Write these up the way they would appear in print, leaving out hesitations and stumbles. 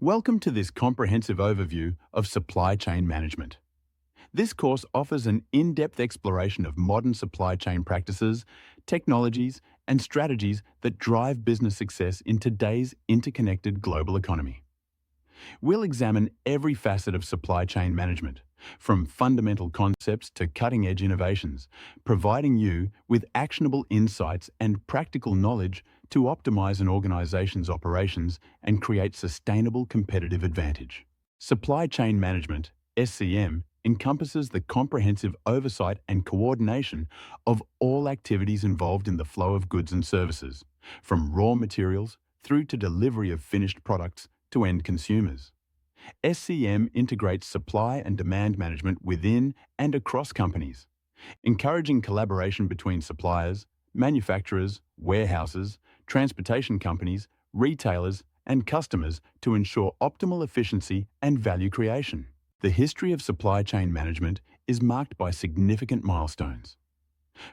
Welcome to this comprehensive overview of supply chain management. This course offers an in-depth exploration of modern supply chain practices, technologies, and strategies that drive business success in today's interconnected global economy. We'll examine every facet of supply chain management, from fundamental concepts to cutting-edge innovations, providing you with actionable insights and practical knowledge to optimize an organization's operations and create sustainable competitive advantage. Supply chain management, SCM, encompasses the comprehensive oversight and coordination of all activities involved in the flow of goods and services, from raw materials through to delivery of finished products to end consumers. SCM integrates supply and demand management within and across companies, encouraging collaboration between suppliers, manufacturers, warehouses, transportation companies, retailers, and customers to ensure optimal efficiency and value creation. The history of supply chain management is marked by significant milestones.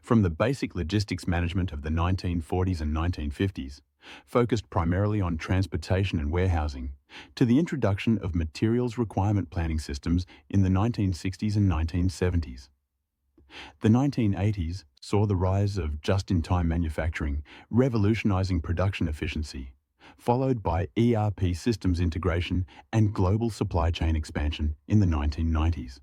From the basic logistics management of the 1940s and 1950s, focused primarily on transportation and warehousing, to the introduction of materials requirement planning systems in the 1960s and 1970s. The 1980s saw the rise of just-in-time manufacturing, revolutionizing production efficiency, followed by ERP systems integration and global supply chain expansion in the 1990s.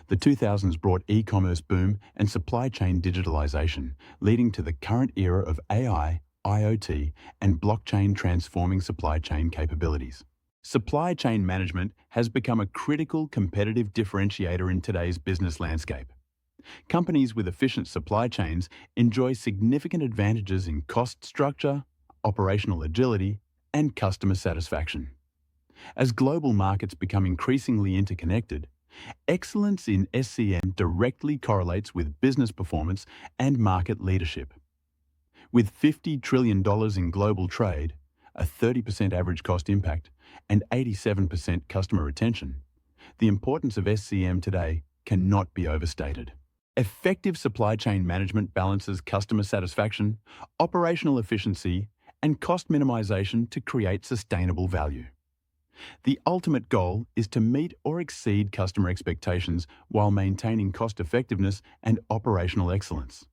The 2000s brought e-commerce boom and supply chain digitalization, leading to the current era of AI, IoT, and blockchain transforming supply chain capabilities. Supply chain management has become a critical competitive differentiator in today's business landscape. Companies with efficient supply chains enjoy significant advantages in cost structure, operational agility, and customer satisfaction. As global markets become increasingly interconnected, excellence in SCM directly correlates with business performance and market leadership. With $50 trillion in global trade, a 30% average cost impact, and 87% customer retention, the importance of SCM today cannot be overstated. Effective supply chain management balances customer satisfaction, operational efficiency, and cost minimization to create sustainable value. The ultimate goal is to meet or exceed customer expectations while maintaining cost effectiveness and operational excellence.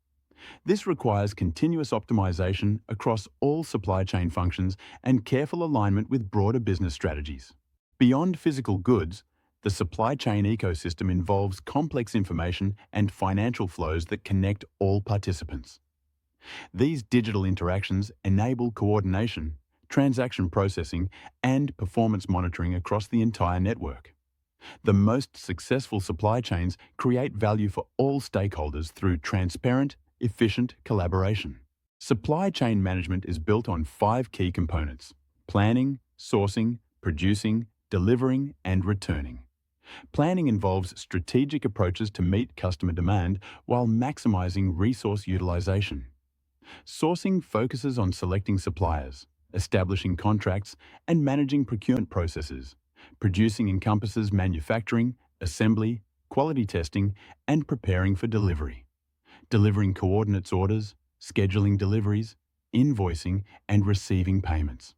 This requires continuous optimization across all supply chain functions and careful alignment with broader business strategies. Beyond physical goods, the supply chain ecosystem involves complex information and financial flows that connect all participants. These digital interactions enable coordination, transaction processing, and performance monitoring across the entire network. The most successful supply chains create value for all stakeholders through transparent, efficient collaboration. Supply chain management is built on 5 key components: planning, sourcing, producing, delivering, and returning. Planning involves strategic approaches to meet customer demand while maximizing resource utilization. Sourcing focuses on selecting suppliers, establishing contracts, and managing procurement processes. Producing encompasses manufacturing, assembly, quality testing, and preparing for delivery. Delivering coordinates orders, scheduling deliveries, invoicing, and receiving payments.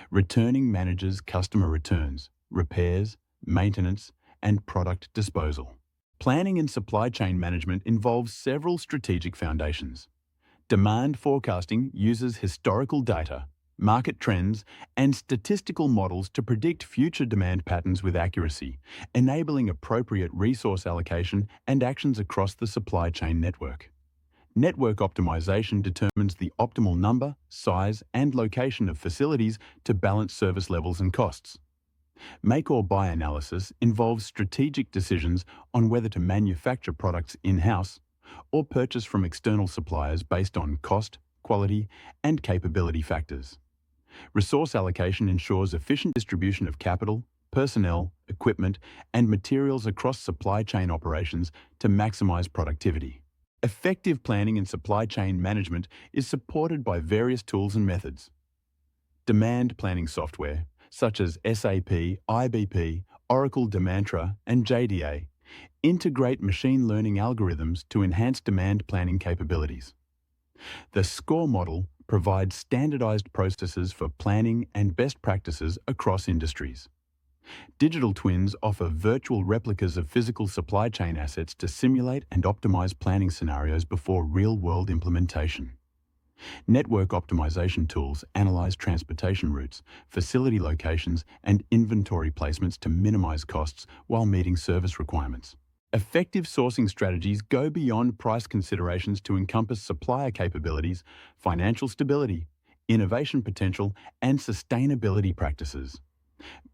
Returning manages customer returns, repairs, maintenance, and product disposal. Planning and supply chain management involves several strategic foundations. Demand forecasting uses historical data, market trends, and statistical models to predict future demand patterns with accuracy, enabling appropriate resource allocation and actions across the supply chain network. Network optimization determines the optimal number, size, and location of facilities to balance service levels and costs. Make or buy analysis involves strategic decisions on whether to manufacture products in-house or purchase from external suppliers based on cost, quality, and capability factors. Resource allocation ensures efficient distribution of capital, personnel, equipment, and materials across supply chain operations to maximize productivity. Effective planning and supply chain management is supported by various tools and methods. Demand planning software, such as SAP, IBP, Oracle Demantra, and JDA, integrate machine learning algorithms to enhance demand planning capabilities. The SCOR model provides standardized processes for planning and best practices across industries. Digital twins offer virtual replicas of physical supply chain assets to simulate and optimize planning scenarios before real-world implementation. Network optimization tools analyze transportation routes, facility locations, and inventory placements to minimize costs while meeting service requirements. Effective sourcing strategies go beyond price considerations to encompass supplier capabilities, financial stability, innovation potential, and sustainability practices.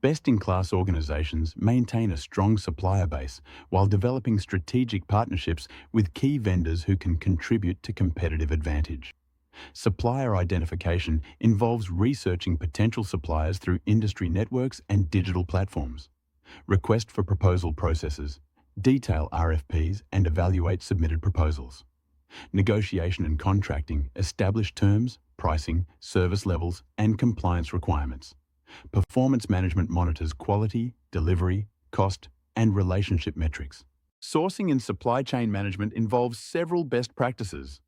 Best-in-class organizations maintain a strong supplier base while developing strategic partnerships with key vendors who can contribute to competitive advantage. Supplier identification involves researching potential suppliers through industry networks and digital platforms. Request for proposal processes, detail RFPs and evaluate submitted proposals. Negotiation and contracting establish terms, pricing, service levels, and compliance requirements. Performance management monitors quality, delivery, cost, and relationship metrics. Sourcing and supply chain management involves several best practices.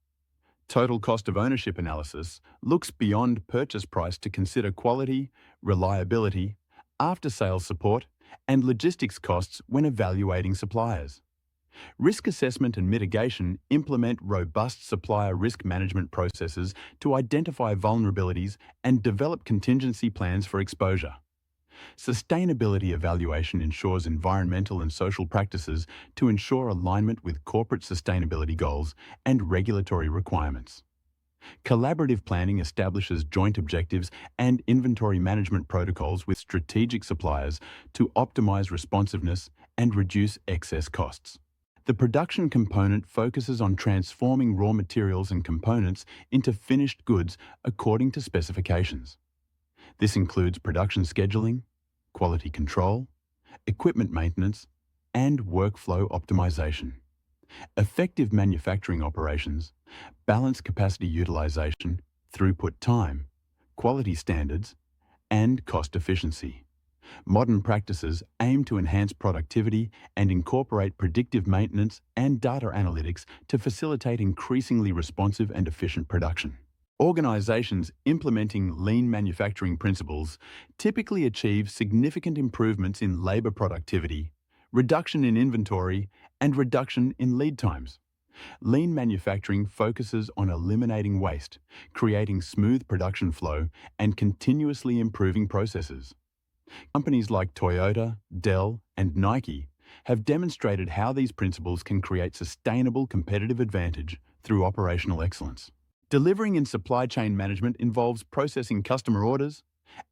Total cost of ownership analysis looks beyond purchase price to consider quality, reliability, after-sales support, and logistics costs when evaluating suppliers. Risk assessment and mitigation implement robust supplier risk management processes to identify vulnerabilities and develop contingency plans for exposure. Sustainability evaluation ensures environmental and social practices to ensure alignment with corporate sustainability goals and regulatory requirements. Collaborative planning establishes joint objectives and inventory management protocols with strategic suppliers to optimize responsiveness and reduce excess costs. The production component focuses on transforming raw materials and components into finished goods according to specifications. This includes production scheduling, quality control, equipment maintenance, and workflow optimization. Effective manufacturing operations balance capacity utilization, throughput time, quality standards, and cost efficiency. Modern practices aim to enhance productivity and incorporate predictive maintenance and data analytics to facilitate increasingly responsive and efficient production. Organizations implementing lean manufacturing principles typically achieve significant improvements in labor productivity, reduction in inventory, and reduction in lead times. Lean manufacturing focuses on eliminating waste, creating smooth production flow, and continuously improving processes. Companies like Toyota, Dell, and Nike have demonstrated how these principles can create sustainable competitive advantage through operational excellence. Delivering in supply chain management involves processing customer orders,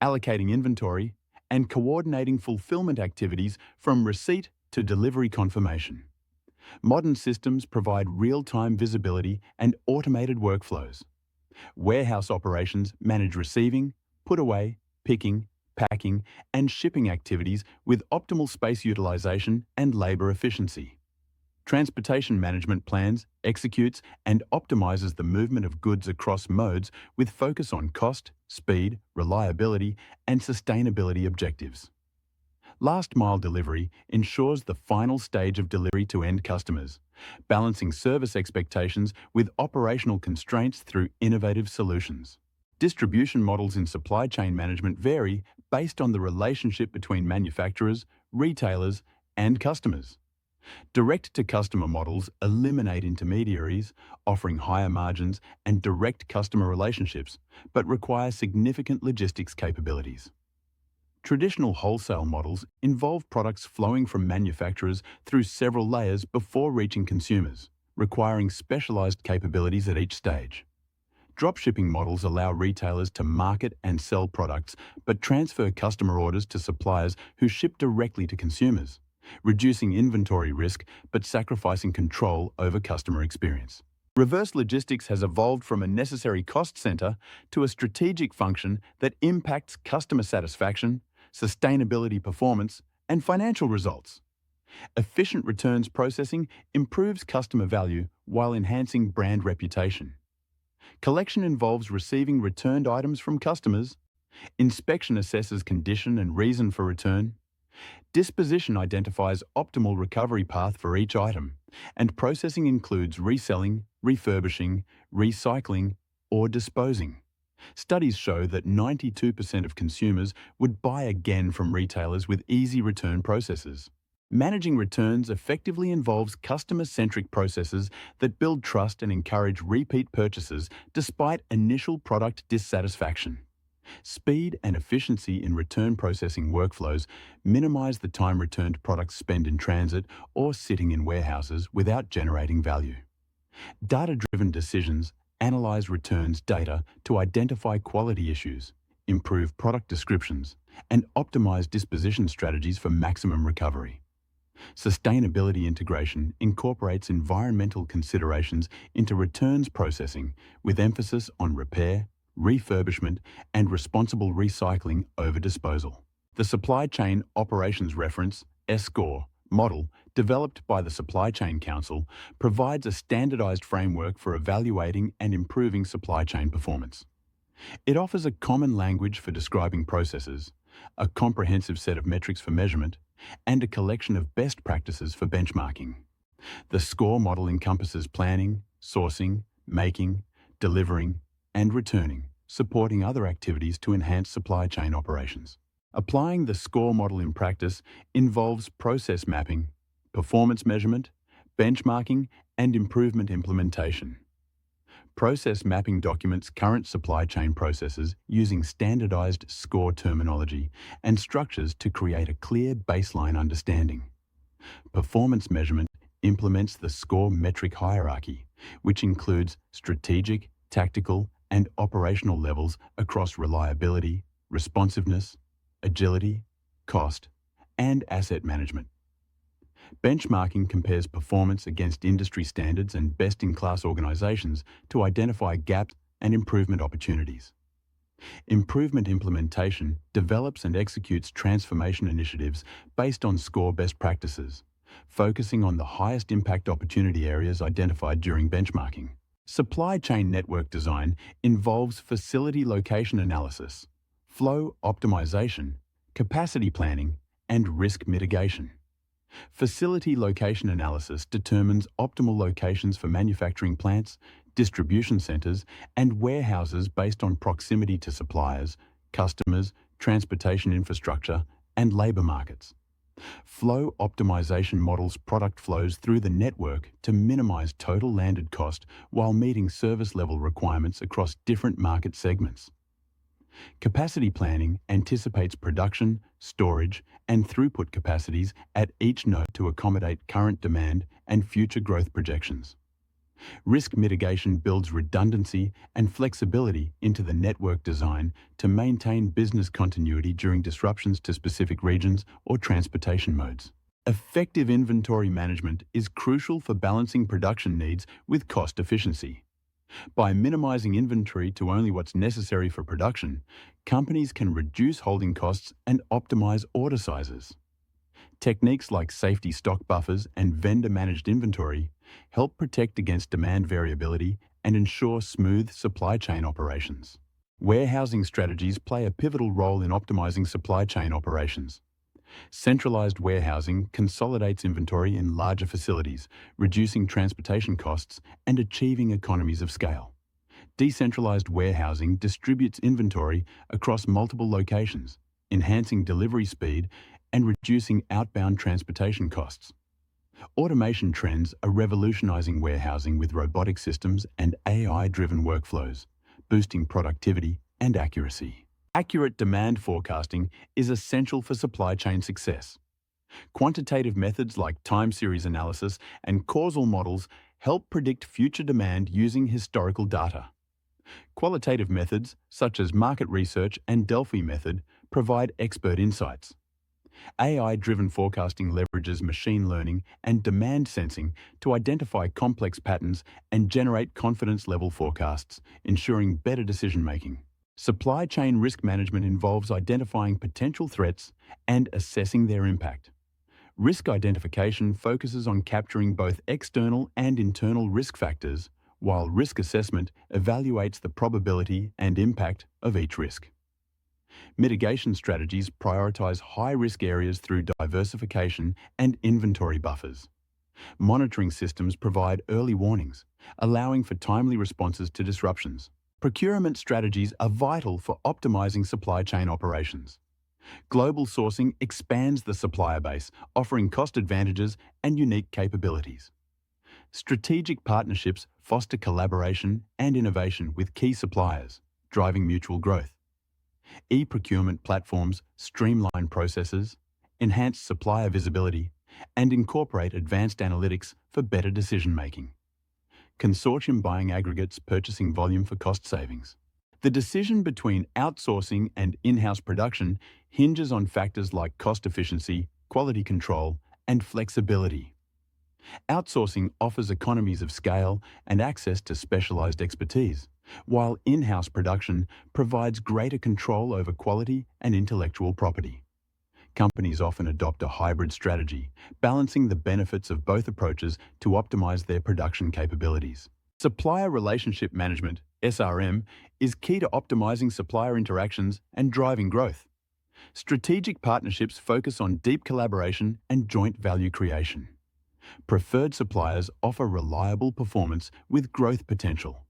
allocating inventory, and coordinating fulfillment activities from receipt to delivery confirmation. Modern systems provide real-time visibility and automated workflows. Warehouse operations manage receiving, put away, picking, packing, and shipping activities with optimal space utilization and labor efficiency. Transportation management plans, executes, and optimizes the movement of goods across modes with focus on cost, speed, reliability, and sustainability objectives. Last-mile delivery ensures the final stage of delivery to end customers, balancing service expectations with operational constraints through innovative solutions. Distribution models in supply chain management vary based on the relationship between manufacturers, retailers, and customers. Direct-to-customer models eliminate intermediaries, offering higher margins and direct customer relationships, but require significant logistics capabilities. Traditional wholesale models involve products flowing from manufacturers through several layers before reaching consumers, requiring specialized capabilities at each stage. Dropshipping models allow retailers to market and sell products but transfer customer orders to suppliers who ship directly to consumers, reducing inventory risk but sacrificing control over customer experience. Reverse logistics has evolved from a necessary cost center to a strategic function that impacts customer satisfaction, sustainability performance, and financial results. Efficient returns processing improves customer value while enhancing brand reputation. Collection involves receiving returned items from customers. Inspection assesses condition and reason for return. Disposition identifies optimal recovery path for each item, and processing includes reselling, refurbishing, recycling, or disposing. Studies show that 92% of consumers would buy again from retailers with easy return processes. Managing returns effectively involves customer-centric processes that build trust and encourage repeat purchases despite initial product dissatisfaction. Speed and efficiency in return processing workflows minimize the time returned products spend in transit or sitting in warehouses without generating value. Data-driven decisions analyze returns data to identify quality issues, improve product descriptions, and optimize disposition strategies for maximum recovery. Sustainability integration incorporates environmental considerations into returns processing with emphasis on repair, refurbishment, and responsible recycling over disposal. The Supply Chain Operations Reference (SCOR) model, developed by the Supply Chain Council, provides a standardized framework for evaluating and improving supply chain performance. It offers a common language for describing processes, a comprehensive set of metrics for measurement, and a collection of best practices for benchmarking. The SCOR model encompasses planning, sourcing, making, delivering, and returning, supporting other activities to enhance supply chain operations. Applying the SCOR model in practice involves process mapping, performance measurement, benchmarking, and improvement implementation. Process mapping documents current supply chain processes using standardized SCOR terminology and structures to create a clear baseline understanding. Performance measurement implements the SCOR metric hierarchy, which includes strategic, tactical, and operational levels across reliability, responsiveness, agility, cost, and asset management. Benchmarking compares performance against industry standards and best-in-class organizations to identify gaps and improvement opportunities. Improvement implementation develops and executes transformation initiatives based on SCOR best practices, focusing on the highest impact opportunity areas identified during benchmarking. Supply chain network design involves facility location analysis, flow optimization, capacity planning, and risk mitigation. Facility location analysis determines optimal locations for manufacturing plants, distribution centers, and warehouses based on proximity to suppliers, customers, transportation infrastructure, and labor markets. Flow optimization models product flows through the network to minimize total landed cost while meeting service level requirements across different market segments. Capacity planning anticipates production, storage, and throughput capacities at each node to accommodate current demand and future growth projections. Risk mitigation builds redundancy and flexibility into the network design to maintain business continuity during disruptions to specific regions or transportation modes. Effective inventory management is crucial for balancing production needs with cost efficiency. By minimizing inventory to only what's necessary for production, companies can reduce holding costs and optimize order sizes. Techniques like safety stock buffers and vendor-managed inventory help protect against demand variability and ensure smooth supply chain operations. Warehousing strategies play a pivotal role in optimizing supply chain operations. Centralized warehousing consolidates inventory in larger facilities, reducing transportation costs and achieving economies of scale. Decentralized warehousing distributes inventory across multiple locations, enhancing delivery speed and reducing outbound transportation costs. Automation trends are revolutionizing warehousing with robotic systems and AI-driven workflows, boosting productivity and accuracy. Accurate demand forecasting is essential for supply chain success. Quantitative methods like time series analysis and causal models help predict future demand using historical data. Qualitative methods, such as market research and Delphi method, provide expert insights. AI-driven forecasting leverages machine learning and demand sensing to identify complex patterns and generate confidence-level forecasts, ensuring better decision-making. Supply chain risk management involves identifying potential threats and assessing their impact. Risk identification focuses on capturing both external and internal risk factors, while risk assessment evaluates the probability and impact of each risk. Mitigation strategies prioritize high-risk areas through diversification and inventory buffers. Monitoring systems provide early warnings, allowing for timely responses to disruptions. Procurement strategies are vital for optimizing supply chain operations. Global sourcing expands the supplier base, offering cost advantages and unique capabilities. Strategic partnerships foster collaboration and innovation with key suppliers, driving mutual growth. E-procurement platforms streamline processes, enhance supplier visibility, and incorporate advanced analytics for better decision-making. Consortium buying aggregates purchasing volume for cost savings. The decision between outsourcing and in-house production hinges on factors like cost efficiency, quality control, and flexibility. Outsourcing offers economies of scale and access to specialized expertise, while in-house production provides greater control over quality and intellectual property. Companies often adopt a hybrid strategy, balancing the benefits of both approaches to optimize their production capabilities. Supplier relationship management, SRM, is key to optimizing supplier interactions and driving growth. Strategic partnerships focus on deep collaboration and joint value creation. Preferred suppliers offer reliable performance with growth potential,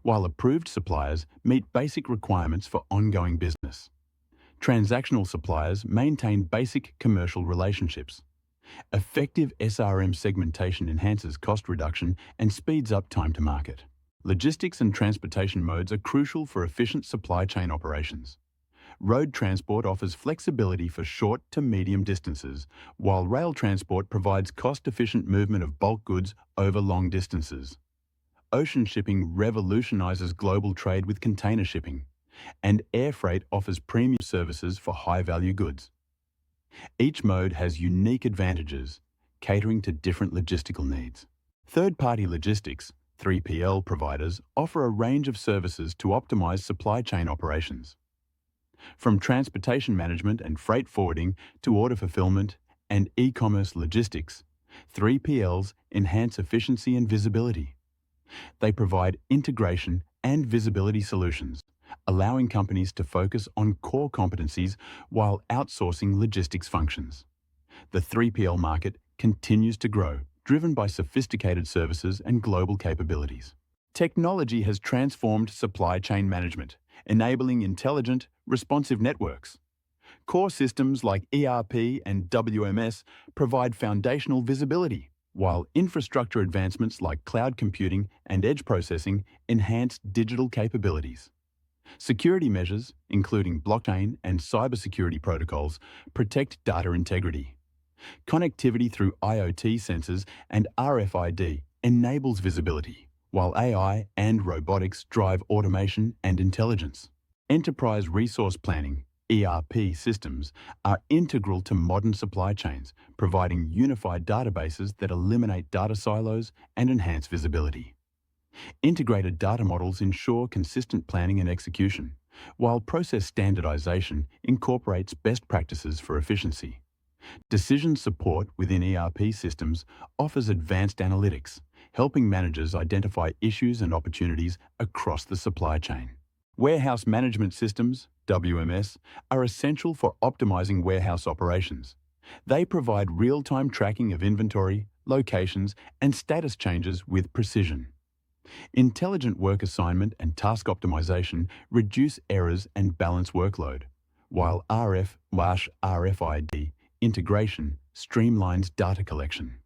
while approved suppliers meet basic requirements for ongoing business. Transactional suppliers maintain basic commercial relationships. Effective SRM segmentation enhances cost reduction and speeds up time to market. Logistics and transportation modes are crucial for efficient supply chain operations. Road transport offers flexibility for short to medium distances, while rail transport provides cost-efficient movement of bulk goods over long distances. Ocean shipping revolutionizes global trade with container shipping, and air freight offers premium services for high-value goods. Each mode has unique advantages, catering to different logistical needs. Third-party logistics, 3PL providers, offer a range of services to optimize supply chain operations. From transportation management and freight forwarding to order fulfillment and e-commerce logistics, 3PLs enhance efficiency and visibility. They provide integration and visibility solutions, allowing companies to focus on core competencies while outsourcing logistics functions. The 3PL market continues to grow, driven by sophisticated services and global capabilities. Technology has transformed supply chain management, enabling intelligent, responsive networks. Core systems like ERP and WMS provide foundational visibility, while infrastructure advancements like cloud computing and edge processing enhance digital capabilities. Security measures, including blockchain and cybersecurity protocols, protect data integrity. Connectivity through IoT sensors and RFID enables visibility, while AI and robotics drive automation and intelligence. Enterprise resource planning, ERP systems, are integral to modern supply chains, providing unified databases that eliminate data silos and enhance visibility. Integrated data models ensure consistent planning and execution, while process standardization incorporates best practices for efficiency. Decision support within ERP systems offers advanced analytics, helping managers identify issues and opportunities across the supply chain. Warehouse management systems, WMS, are essential for optimizing warehouse operations. They provide real-time tracking of inventory, locations, and status changes with precision. Intelligent work assignment and task optimization reduce errors and balance workload, while RF/RFID integration streamlines data collection.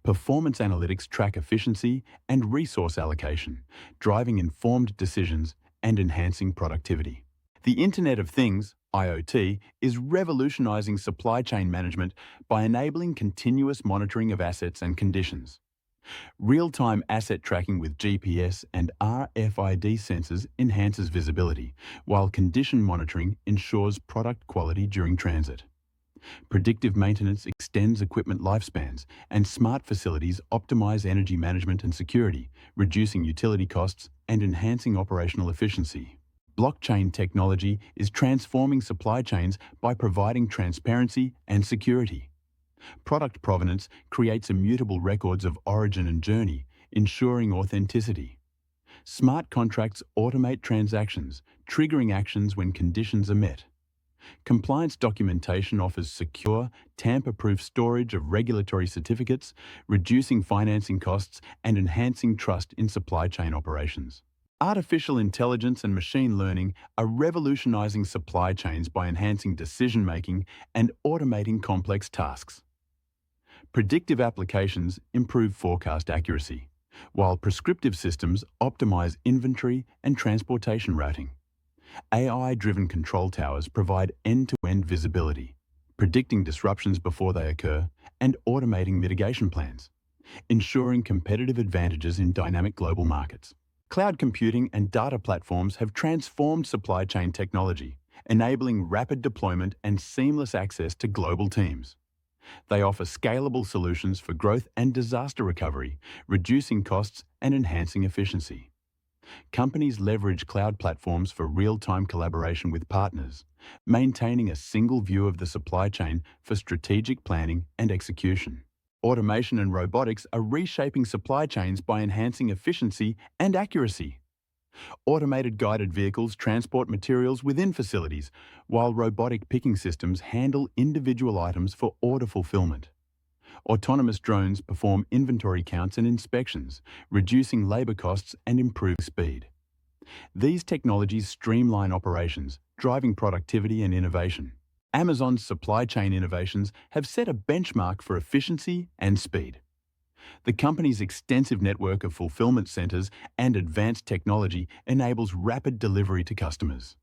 Performance analytics track efficiency and resource allocation, driving informed decisions and enhancing productivity. The Internet of Things, IoT, is revolutionizing supply chain management by enabling continuous monitoring of assets and conditions. Real-time asset tracking with GPS and RFID sensors enhances visibility, while condition monitoring ensures product quality during transit. Predictive maintenance extends equipment lifespans, and smart facilities optimize energy management and security, reducing utility costs and enhancing operational efficiency. Blockchain technology is transforming supply chains by providing transparency and security. Product provenance creates immutable records of origin and journey, ensuring authenticity. Smart contracts automate transactions, triggering actions when conditions are met. Compliance documentation offers secure, tamper-proof storage of regulatory certificates, reducing financing costs and enhancing trust in supply chain operations. Artificial intelligence and machine learning are revolutionizing supply chains by enhancing decision-making and automating complex tasks. Predictive applications improve forecast accuracy, while prescriptive systems optimize inventory and transportation routing. AI-driven control towers provide end-to-end visibility, predicting disruptions before they occur and automating mitigation plans, ensuring competitive advantages in dynamic global markets. Cloud computing and data platforms have transformed supply chain technology, enabling rapid deployment and seamless access to global teams. They offer scalable solutions for growth and disaster recovery, reducing costs and enhancing efficiency. Companies leverage cloud platforms for real-time collaboration with partners, maintaining a single view of the supply chain for strategic planning and execution. Automation and robotics are reshaping supply chains by enhancing efficiency and accuracy. Automated guided vehicles transport materials within facilities, while robotic picking systems handle individual items for order fulfillment. Autonomous drones perform inventory counts and inspections, reducing labor costs and improving speed. These technologies streamline operations, driving productivity and innovation. Amazon's supply chain innovations have set a benchmark for efficiency and speed. The company's extensive network of fulfillment centers and advanced technology enables rapid delivery to customers.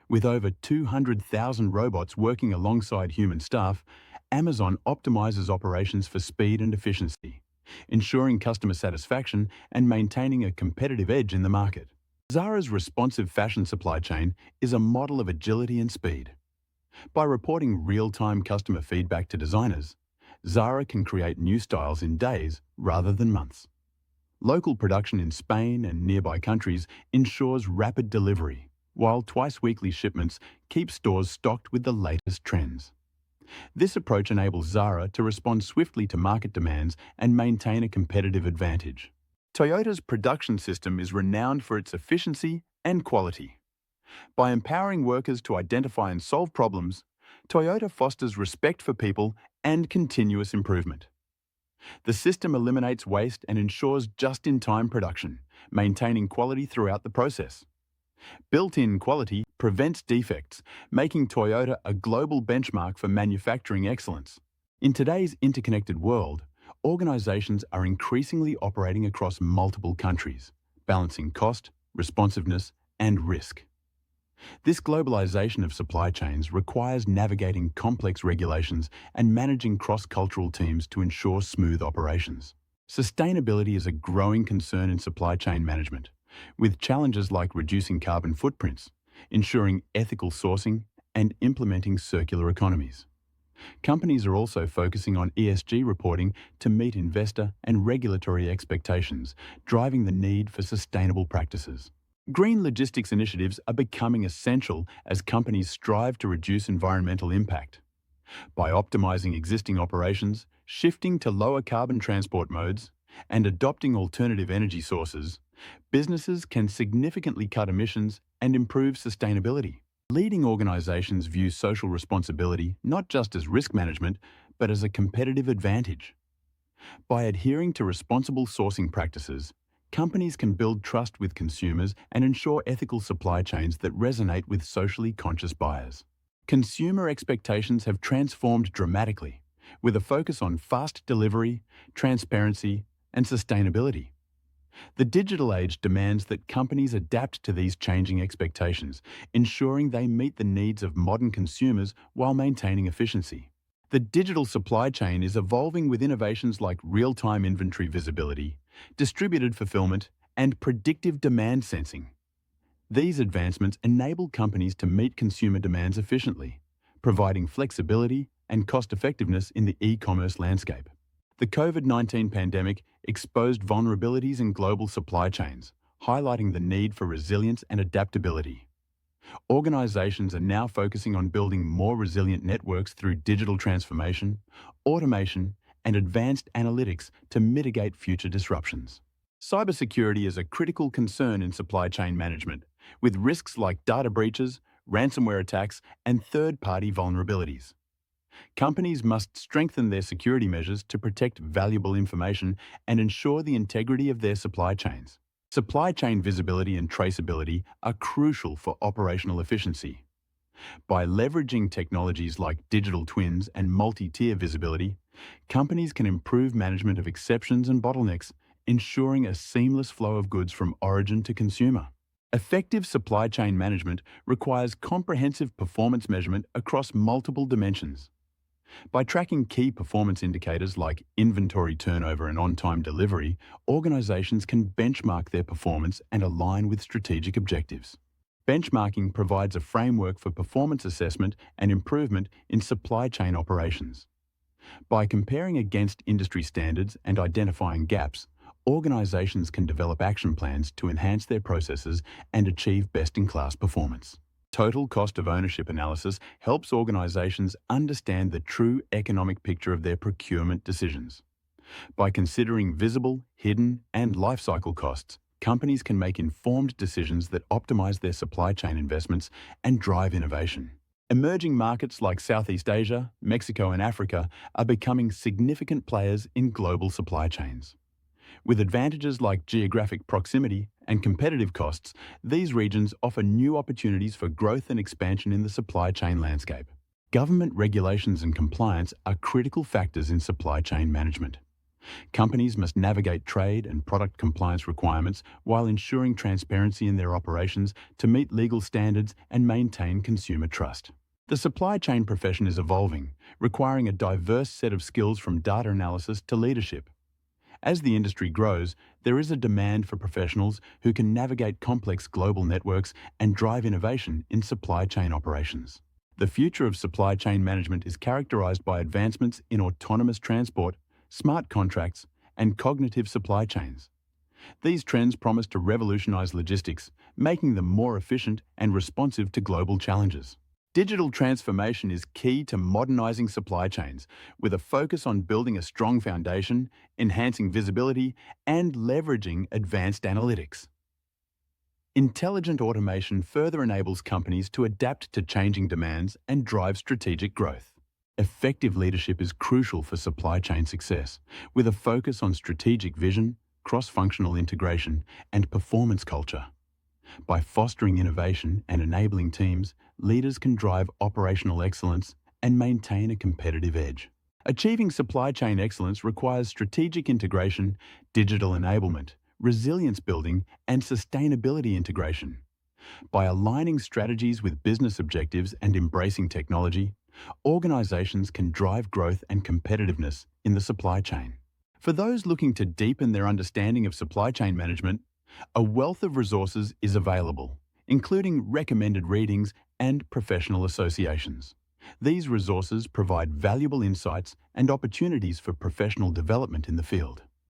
With over 200,000 robots working alongside human staff, Amazon optimizes operations for speed and efficiency, ensuring customer satisfaction and maintaining a competitive edge in the market. Zara's responsive fashion supply chain is a model of agility and speed. By reporting real-time customer feedback to designers, Zara can create new styles in days rather than months. Local production in Spain and nearby countries ensures rapid delivery, while twice-weekly shipments keep stores stocked with the latest trends. This approach enables Zara to respond swiftly to market demands and maintain a competitive advantage. Toyota's production system is renowned for its efficiency and quality. By empowering workers to identify and solve problems, Toyota fosters respect for people and continuous improvement. The system eliminates waste and ensures just-in-time production, maintaining quality throughout the process. Built-in quality prevents defects, making Toyota a global benchmark for manufacturing excellence. In today's interconnected world, organizations are increasingly operating across multiple countries, balancing cost, responsiveness, and risk. This globalization of supply chains requires navigating complex regulations and managing cross-cultural teams to ensure smooth operations. Sustainability is a growing concern in supply chain management, with challenges like reducing carbon footprints, ensuring ethical sourcing, and implementing circular economies. Companies are also focusing on ESG reporting to meet investor and regulatory expectations, driving the need for sustainable practices. Green logistics initiatives are becoming essential as companies strive to reduce environmental impact. By optimizing existing operations, shifting to lower carbon transport modes, and adopting alternative energy sources, businesses can significantly cut emissions and improve sustainability. Leading organizations view social responsibility not just as risk management, but as a competitive advantage. By adhering to responsible sourcing practices, companies can build trust with consumers and ensure ethical supply chains that resonate with socially conscious buyers. Consumer expectations have transformed dramatically, with a focus on fast delivery, transparency, and sustainability. The digital age demands that companies adapt to these changing expectations, ensuring they meet the needs of modern consumers while maintaining efficiency. The digital supply chain is evolving with innovations like real-time inventory visibility, distributed fulfillment, and predictive demand sensing. These advancements enable companies to meet consumer demands efficiently, providing flexibility and cost-effectiveness in the e-commerce landscape. The COVID-19 pandemic exposed vulnerabilities in global supply chains, highlighting the need for resilience and adaptability. Organizations are now focusing on building more resilient networks through digital transformation, automation, and advanced analytics to mitigate future disruptions. Cybersecurity is a critical concern in supply chain management, with risks like data breaches, ransomware attacks, and third-party vulnerabilities. Companies must strengthen their security measures to protect valuable information and ensure the integrity of their supply chains. Supply chain visibility and traceability are crucial for operational efficiency. By leveraging technologies like digital twins and multi-tier visibility, companies can improve management of exceptions and bottlenecks, ensuring a seamless flow of goods from origin to consumer. Effective supply chain management requires comprehensive performance measurement across multiple dimensions. By tracking key performance indicators like inventory turnover and on-time delivery, organizations can benchmark their performance and align with strategic objectives. Benchmarking provides a framework for performance assessment and improvement in supply chain operations. By comparing against industry standards and identifying gaps, organizations can develop action plans to enhance their processes and achieve best-in-class performance. Total cost of ownership analysis helps organizations understand the true economic picture of their procurement decisions. By considering visible, hidden, and lifecycle costs, companies can make informed decisions that optimize their supply chain investments and drive innovation. Emerging markets like Southeast Asia, Mexico, and Africa are becoming significant players in global supply chains. With advantages like geographic proximity and competitive costs, these regions offer new opportunities for growth and expansion in the supply chain landscape. Government regulations and compliance are critical factors in supply chain management. Companies must navigate trade and product compliance requirements while ensuring transparency in their operations to meet legal standards and maintain consumer trust. The supply chain profession is evolving, requiring a diverse set of skills from data analysis to leadership. As the industry grows, there is a demand for professionals who can navigate complex global networks and drive innovation in supply chain operations. The future of supply chain management is characterized by advancements in autonomous transport, smart contracts, and cognitive supply chains. These trends promise to revolutionize logistics, making them more efficient and responsive to global challenges. Digital transformation is key to modernizing supply chains, with a focus on building a strong foundation, enhancing visibility, and leveraging advanced analytics. Intelligent automation further enables companies to adapt to changing demands and drive strategic growth. Effective leadership is crucial for supply chain success, with a focus on strategic vision, cross-functional integration, and performance culture. By fostering innovation and enabling teams, leaders can drive operational excellence and maintain a competitive edge. Achieving supply chain excellence requires strategic integration, digital enablement, resilience building, and sustainability integration. By aligning strategies with business objectives and embracing technology, organizations can drive growth and competitiveness in the supply chain. For those looking to deepen their understanding of supply chain management, a wealth of resources is available, including recommended readings and professional associations. These resources provide valuable insights and opportunities for professional development in the field.